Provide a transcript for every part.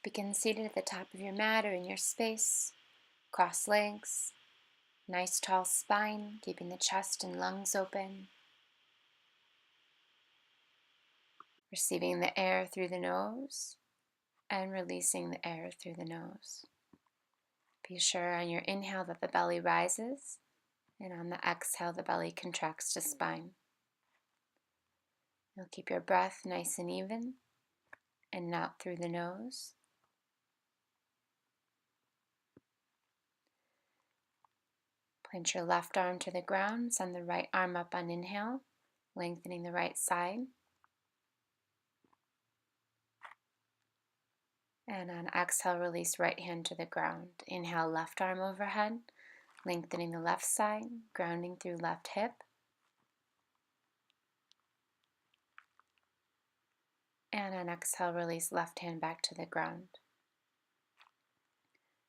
Begin seated at the top of your mat or in your space. Cross legs, nice tall spine, keeping the chest and lungs open. Receiving the air through the nose and releasing the air through the nose. Be sure on your inhale that the belly rises, and on the exhale the belly contracts to spine. You'll keep your breath nice and even and not through the nose. Plant your left arm to the ground, send the right arm up on inhale, lengthening the right side. And on exhale, release right hand to the ground. Inhale, left arm overhead, lengthening the left side, grounding through left hip. And on exhale, release left hand back to the ground.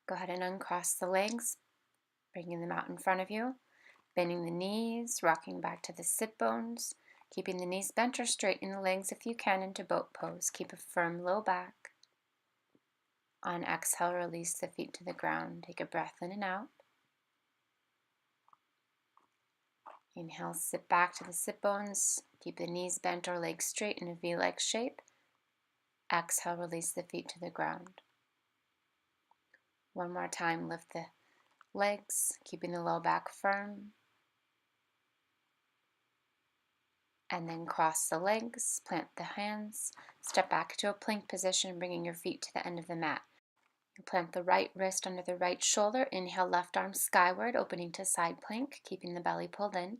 Go ahead and uncross the legs, bringing them out in front of you, bending the knees, rocking back to the sit bones, keeping the knees bent or straightening the legs if you can into boat pose. Keep a firm low back. On exhale, release the feet to the ground. Take a breath in and out. Inhale, sit back to the sit bones. Keep the knees bent or legs straight in a V-like shape. Exhale, release the feet to the ground. One more time, lift the legs, keeping the low back firm. And then cross the legs, plant the hands, step back to a plank position, bringing your feet to the end of the mat. You plant the right wrist under the right shoulder. Inhale, left arm skyward, opening to side plank, keeping the belly pulled in.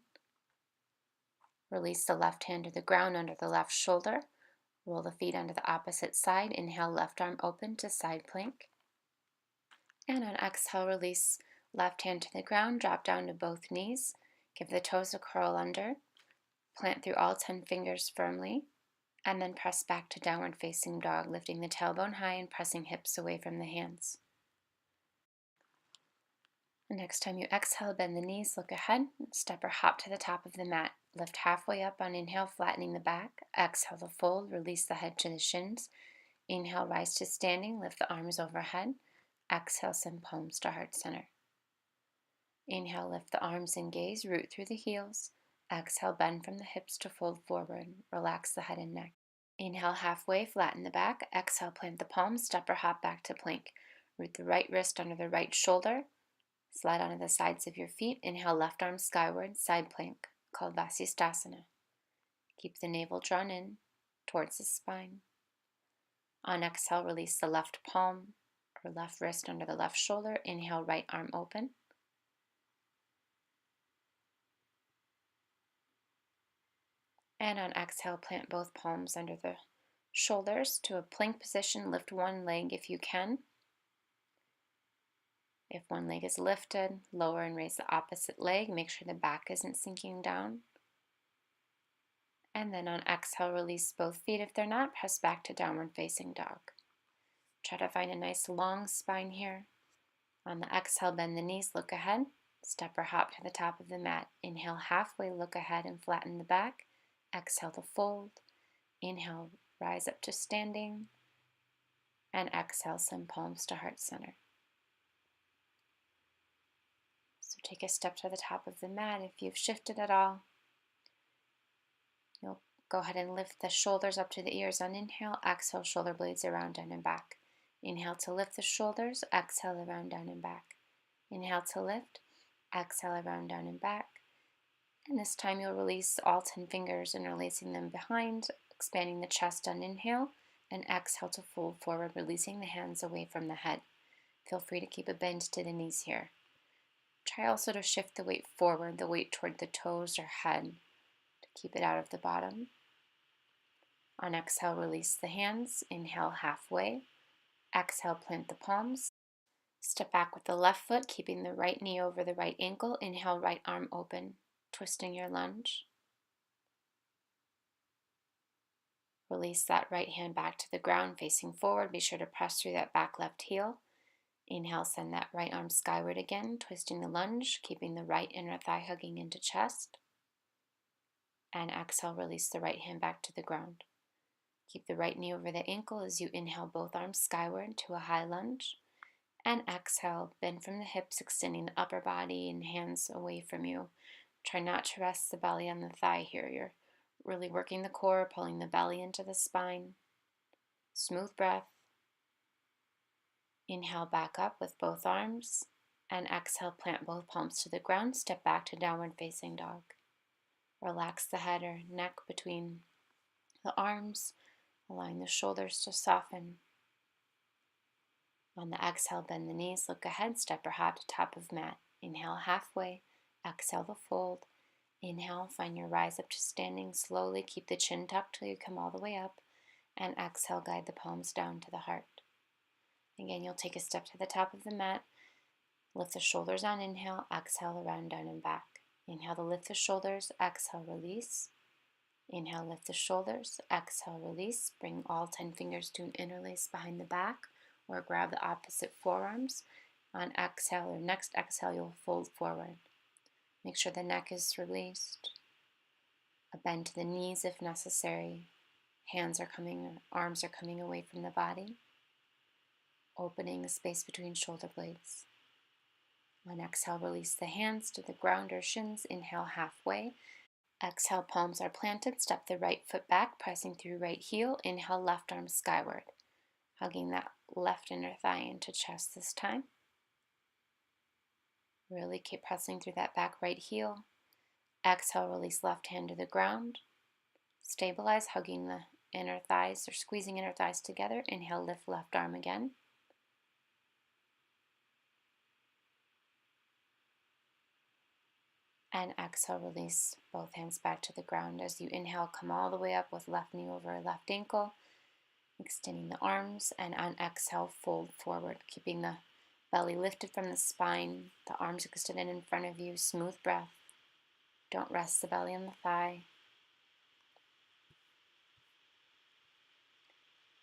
Release the left hand to the ground under the left shoulder. Roll the feet onto the opposite side. Inhale, left arm open to side plank. And on exhale, release left hand to the ground, drop down to both knees. Give the toes a curl under. Plant through all 10 fingers firmly. And then press back to downward facing dog, lifting the tailbone high and pressing hips away from the hands. The next time you exhale, bend the knees, look ahead, step or hop to the top of the mat. Lift halfway up on inhale, flattening the back. Exhale to fold, release the head to the shins. Inhale, rise to standing, lift the arms overhead. Exhale, send palms to heart center. Inhale, lift the arms and gaze, root through the heels. Exhale, bend from the hips to fold forward. Relax the head and neck. Inhale, halfway, flatten the back. Exhale, plant the palms, step or hop back to plank. Root the right wrist under the right shoulder. Slide onto the sides of your feet. Inhale, left arm skyward, side plank, called Vasisthasana. Keep the navel drawn in towards the spine. On exhale, release the left palm or left wrist under the left shoulder. Inhale, right arm open. And on exhale, plant both palms under the shoulders to a plank position. Lift one leg if you can. If one leg is lifted, lower and raise the opposite leg. Make sure the back isn't sinking down. And then on exhale, release both feet. If they're not, press back to downward facing dog. Try to find a nice long spine here. On the exhale, bend the knees, look ahead. Step or hop to the top of the mat. Inhale, halfway, look ahead and flatten the back. Exhale to fold. Inhale, rise up to standing. And exhale, send palms to heart center. So take a step to the top of the mat. If you've shifted at all, you'll go ahead and lift the shoulders up to the ears on inhale. Exhale, shoulder blades around, down, and back. Inhale to lift the shoulders. Exhale, around, down, and back. Inhale to lift. Exhale, around, down, and back. And this time you'll release all 10 fingers, interlacing them behind, expanding the chest on inhale. And exhale to fold forward, releasing the hands away from the head. Feel free to keep a bend to the knees here. Try also to shift the weight forward, the weight toward the toes or head, to keep it out of the bottom. On exhale, release the hands. Inhale, halfway. Exhale, plant the palms. Step back with the left foot, keeping the right knee over the right ankle. Inhale, right arm open, twisting your lunge. Release that right hand back to the ground, facing forward. Be sure to press through that back left heel. Inhale, send that right arm skyward again, twisting the lunge, keeping the right inner thigh hugging into chest. And exhale, release the right hand back to the ground. Keep the right knee over the ankle as you inhale both arms skyward to a high lunge. And exhale, bend from the hips, extending the upper body and hands away from you. Try not to rest the belly on the thigh here. You're really working the core, pulling the belly into the spine. Smooth breath. Inhale back up with both arms. And exhale, plant both palms to the ground. Step back to downward facing dog. Relax the head or neck between the arms, allowing the shoulders to soften. On the exhale, bend the knees, look ahead, step or hop to top of mat. Inhale halfway, exhale the fold. Inhale, find your rise up to standing slowly. Keep the chin tucked till you come all the way up. And exhale, guide the palms down to the heart. Again, you'll take a step to the top of the mat. Lift the shoulders on inhale, exhale, around, down, and back. Inhale to lift the shoulders, exhale, release. Inhale, lift the shoulders, exhale, release. Bring all 10 fingers to an interlace behind the back, or grab the opposite forearms. On exhale or next exhale, you'll fold forward. Make sure the neck is released. A bend to the knees if necessary. Arms are coming away from the body, opening the space between shoulder blades. On exhale, release the hands to the ground or shins. Inhale halfway. Exhale, palms are planted. Step the right foot back, pressing through right heel. Inhale, left arm skyward, hugging that left inner thigh into chest this time. Really keep pressing through that back right heel. Exhale, release left hand to the ground. Stabilize, hugging the inner thighs or squeezing inner thighs together. Inhale, lift left arm again. And exhale, release both hands back to the ground. As you inhale, come all the way up with left knee over left ankle, extending the arms, and on exhale, fold forward, keeping the belly lifted from the spine, the arms extended in front of you. Smooth breath. Don't rest the belly on the thigh.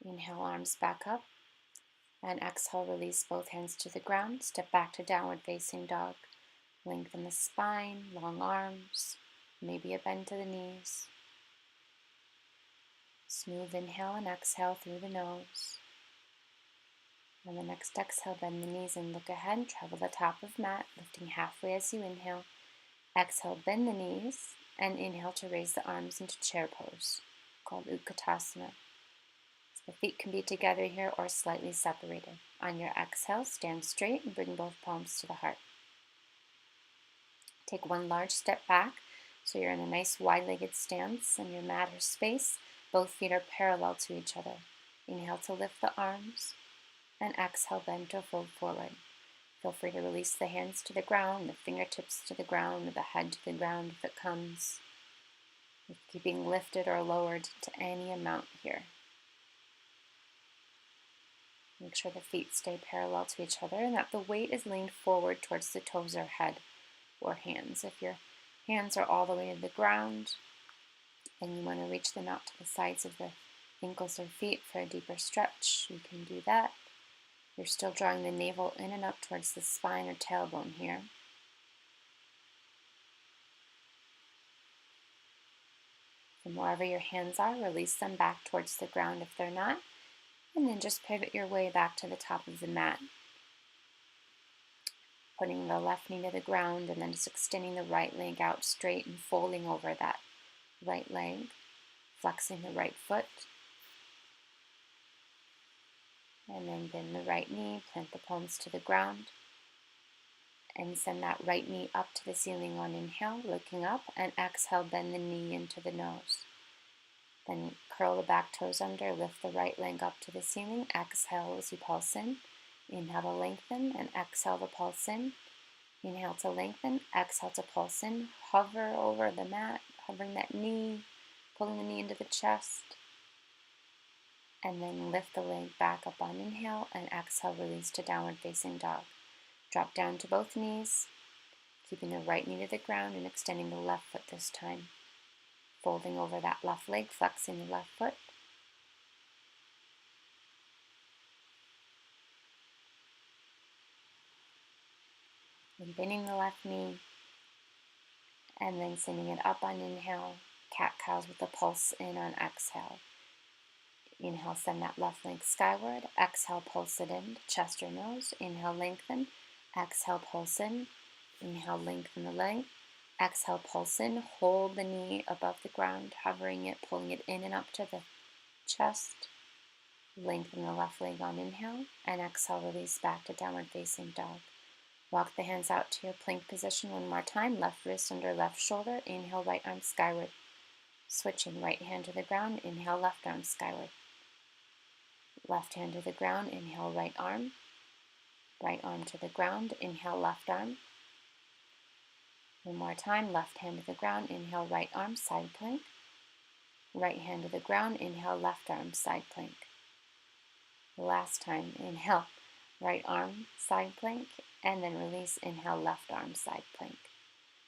Inhale, arms back up, and exhale, release both hands to the ground. Step back to downward facing dog. Lengthen the spine, long arms, maybe a bend to the knees. Smooth inhale and exhale through the nose. On the next exhale, bend the knees and look ahead. Travel the top of mat, lifting halfway as you inhale. Exhale, bend the knees, and inhale to raise the arms into chair pose, called Utkatasana. The feet can be together here or slightly separated. On your exhale, stand straight and bring both palms to the heart. Take one large step back so you're in a nice wide-legged stance in your mat or space. Both feet are parallel to each other. Inhale to lift the arms, and exhale, bend to fold forward. Feel free to release the hands to the ground, the fingertips to the ground, the head to the ground if it comes. Keeping lifted or lowered to any amount here. Make sure the feet stay parallel to each other and that the weight is leaned forward towards the toes or head or hands. If your hands are all the way to the ground and you want to reach them out to the sides of the ankles or feet for a deeper stretch, you can do that. You're still drawing the navel in and up towards the spine or tailbone here. From wherever your hands are, release them back towards the ground if they're not, and then just pivot your way back to the top of the mat. Putting the left knee to the ground and then just extending the right leg out straight and folding over that right leg, flexing the right foot. And then bend the right knee, plant the palms to the ground, and send that right knee up to the ceiling on inhale, looking up, and exhale, bend the knee into the nose. Then curl the back toes under, lift the right leg up to the ceiling, exhale as you pulse in. Inhale to lengthen, and exhale to pulse in. Inhale to lengthen, exhale to pulse in. Hover over the mat, hovering that knee, pulling the knee into the chest. And then lift the leg back up on inhale, and exhale, release to downward facing dog. Drop down to both knees, keeping the right knee to the ground and extending the left foot this time. Folding over that left leg, flexing the left foot. And bending the left knee, and then sending it up on inhale, cat-cows with the pulse in on exhale. Inhale, send that left leg skyward. Exhale, pulse it in, chest or nose. Inhale, lengthen. Exhale, pulse in. Inhale, lengthen the leg. Exhale, pulse in. Hold the knee above the ground, hovering it, pulling it in and up to the chest. Lengthen the left leg on inhale, and exhale, release back to downward facing dog. Walk the hands out to your plank position one more time. Left wrist under left shoulder. Inhale, right arm skyward. Switching, right hand to the ground. Inhale, left arm skyward. Left hand to the ground. Inhale, right arm. Right arm to the ground. Inhale, left arm. One more time. Left hand to the ground. Inhale, right arm, side plank. Right hand to the ground. Inhale, left arm, side plank. Last time. Inhale, right arm, side plank. And then release. Inhale, left arm, side plank.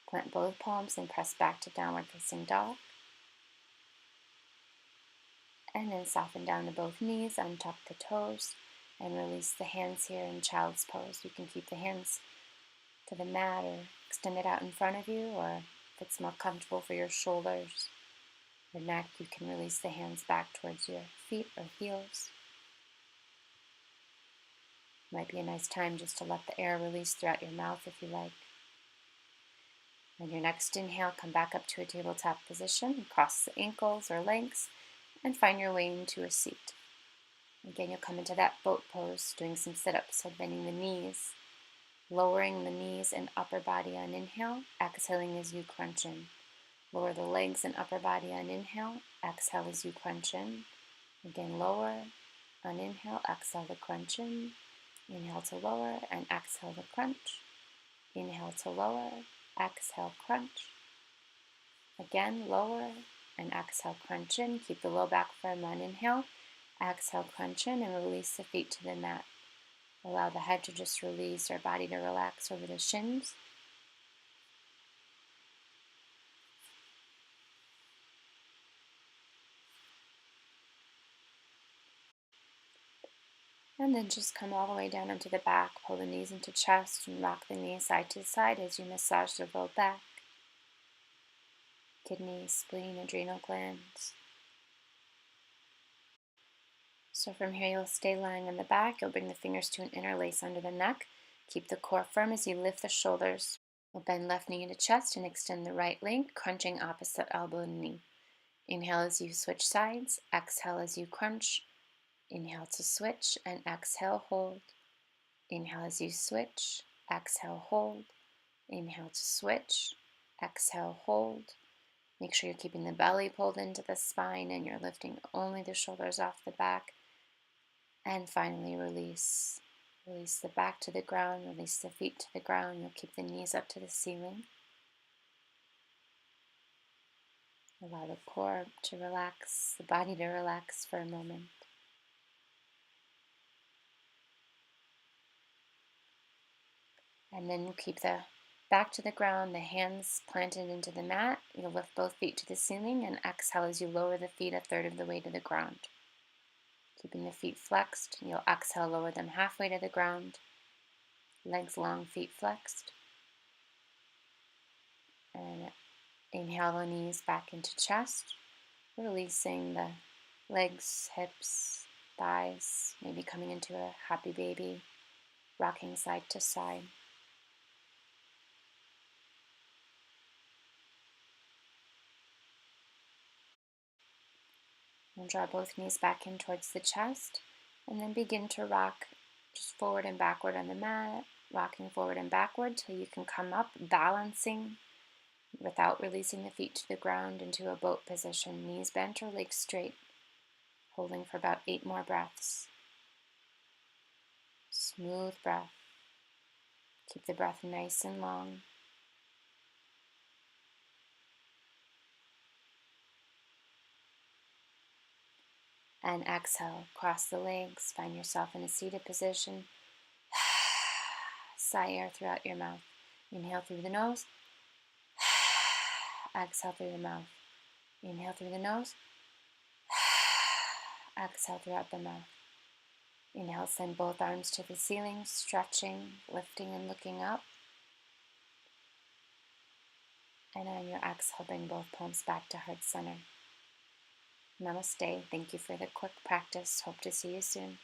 Plant both palms and press back to downward facing dog. And then soften down to both knees, untuck the toes, and release the hands here in child's pose. You can keep the hands to the mat or extend it out in front of you, or if it's more comfortable for your shoulders or neck, you can release the hands back towards your feet or heels. Might be a nice time just to let the air release throughout your mouth if you like. On your next inhale, come back up to a tabletop position, cross the ankles or legs, and find your way into a seat. Again, you'll come into that boat pose, doing some sit-ups, so bending the knees, lowering the knees and upper body on inhale, exhaling as you crunch in. Lower the legs and upper body on inhale, exhale as you crunch in. Again, lower on inhale, exhale to crunch in. Inhale to lower and exhale to crunch. Inhale to lower, exhale, crunch. Again, lower and exhale, crunch in. Keep the low back firm on inhale. Exhale, crunch in and release the feet to the mat. Allow the head to just release or body to relax over the shins. And then just come all the way down into the back. Pull the knees into chest and rock the knees side to side as you massage the low back, kidneys, spleen, adrenal glands. So from here, you'll stay lying on the back. You'll bring the fingers to an interlace under the neck. Keep the core firm as you lift the shoulders. We'll bend left knee into chest and extend the right leg, crunching opposite elbow and knee. Inhale as you switch sides. Exhale as you crunch. Inhale to switch and exhale, hold. Inhale as you switch. Exhale, hold. Inhale to switch. Exhale, hold. Make sure you're keeping the belly pulled into the spine and you're lifting only the shoulders off the back. And finally, release. Release the back to the ground, release the feet to the ground. You'll keep the knees up to the ceiling. Allow the core to relax, the body to relax for a moment. And then you'll keep the back to the ground, the hands planted into the mat. You'll lift both feet to the ceiling and exhale as you lower the feet a third of the way to the ground. Keeping the feet flexed, you'll exhale, lower them halfway to the ground. Legs long, feet flexed. And inhale the knees back into chest, releasing the legs, hips, thighs, maybe coming into a happy baby, rocking side to side. And draw both knees back in towards the chest, and then begin to rock just forward and backward on the mat, rocking forward and backward till you can come up, balancing without releasing the feet to the ground into a boat position, knees bent or legs straight, holding for about 8 more breaths. Smooth breath. Keep the breath nice and long. And exhale, cross the legs, find yourself in a seated position. Sigh air throughout your mouth. Inhale through the nose. Exhale through the mouth. Inhale through the nose. Exhale throughout the mouth. Inhale, send both arms to the ceiling, stretching, lifting and looking up. And on your exhale, bring both palms back to heart center. Namaste. Thank you for the quick practice. Hope to see you soon.